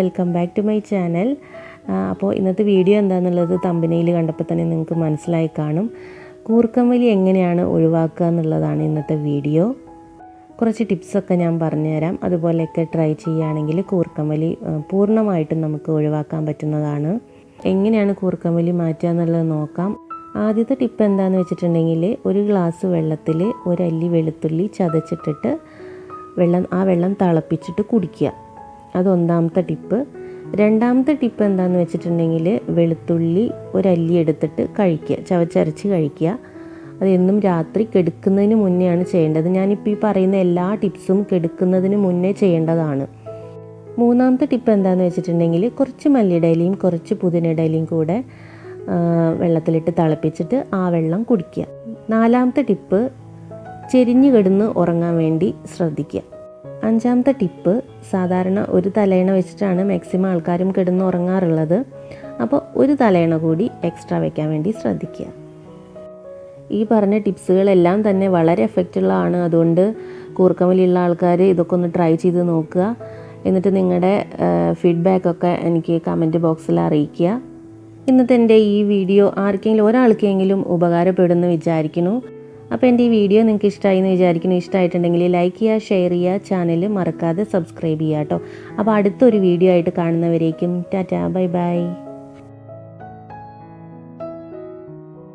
Welcome back to my channel. അപ്പോൾ ഇന്നത്തെ video എന്താണെന്നുള്ളത് തമ്പനയിൽ കണ്ടപ്പോൾ തന്നെ നിങ്ങൾക്ക് മനസ്സിലായി കാണും. കൂർക്കമ്പലി എങ്ങനെയാണ് ഒഴിവാക്കുക എന്നുള്ളതാണ് ഇന്നത്തെ വീഡിയോ. കുറച്ച് ടിപ്സൊക്കെ ഞാൻ പറഞ്ഞുതരാം. അതുപോലെയൊക്കെ ട്രൈ ചെയ്യുകയാണെങ്കിൽ കൂർക്കമ്പലി പൂർണ്ണമായിട്ടും നമുക്ക് ഒഴിവാക്കാൻ പറ്റുന്നതാണ്. എങ്ങനെയാണ് കൂർക്കമ്പലി മാറ്റുക എന്നുള്ളത് നോക്കാം. ആദ്യത്തെ ടിപ്പ് എന്താണെന്ന് വെച്ചിട്ടുണ്ടെങ്കിൽ, ഒരു ഗ്ലാസ് വെള്ളത്തിൽ ഒരല്ലി വെളുത്തുള്ളി ചതച്ചിട്ടിട്ട് വെള്ളം തിളപ്പിച്ചിട്ട് കുടിക്കുക. അത് ഒന്നാമത്തെ ടിപ്പ്. രണ്ടാമത്തെ ടിപ്പ് എന്താണെന്ന് വെച്ചിട്ടുണ്ടെങ്കിൽ, വെളുത്തുള്ളി ഒരല്ലി എടുത്തിട്ട് കഴിക്കുക, ചവച്ചരച്ച് കഴിക്കുക. അത് എന്നും രാത്രി കിടക്കുന്നതിന് മുന്നെയാണ് ചെയ്യേണ്ടത്. ഞാനിപ്പോൾ ഈ പറയുന്ന എല്ലാ ടിപ്സും കിടക്കുന്നതിന് മുന്നേ ചെയ്യേണ്ടതാണ്. മൂന്നാമത്തെ ടിപ്പ് എന്താണെന്ന് വെച്ചിട്ടുണ്ടെങ്കിൽ, കുറച്ച് മല്ലിയുടെ ഇലയും കുറച്ച് പുതിനയുടെ ഇലയും കൂടെ വെള്ളത്തിലിട്ട് തിളപ്പിച്ചിട്ട് ആ വെള്ളം കുടിക്കുക. നാലാമത്തെ ടിപ്പ്, ചെരിഞ്ഞു കിടന്ന് ഉറങ്ങാൻ വേണ്ടി ശ്രദ്ധിക്കുക. അഞ്ചാമത്തെ ടിപ്പ്, സാധാരണ ഒരു തലയണ വെച്ചിട്ടാണ് മാക്സിമം ആൾക്കാരും കിടന്ന് ഉറങ്ങാറുള്ളത്. അപ്പോൾ ഒരു തലയണ കൂടി എക്സ്ട്രാ വയ്ക്കാൻ വേണ്ടി ശ്രദ്ധിക്കുക. ഈ പറഞ്ഞ ടിപ്സുകളെല്ലാം തന്നെ വളരെ എഫക്റ്റുള്ളതാണ്. അതുകൊണ്ട് കൂർക്കമ്പലിയുള്ള ആൾക്കാർ ഇതൊക്കെ ഒന്ന് ട്രൈ ചെയ്ത് നോക്കുക. എന്നിട്ട് നിങ്ങളുടെ ഫീഡ്ബാക്കൊക്കെ എനിക്ക് കമൻറ്റ് ബോക്സിൽ അറിയിക്കുക. ഇന്നത്തെ എൻ്റെ ഈ വീഡിയോ ഒരാൾക്കെങ്കിലും ഉപകാരപ്പെടുമെന്ന് വിചാരിക്കുന്നു. അപ്പോൾ എൻ്റെ ഈ വീഡിയോ നിങ്ങൾക്ക് ഇഷ്ടമായി എന്ന് വിചാരിക്കുന്നു. ഇഷ്ടമായിട്ടുണ്ടെങ്കിൽ ലൈക്ക് ചെയ്യുക, ഷെയർ ചെയ്യുക, ചാനൽ മറക്കാതെ സബ്സ്ക്രൈബ് ചെയ്യുക കേട്ടോ. അപ്പോൾ അടുത്തൊരു വീഡിയോ ആയിട്ട് കാണുന്നവരേക്കും ടാറ്റാ, ബൈ ബൈ.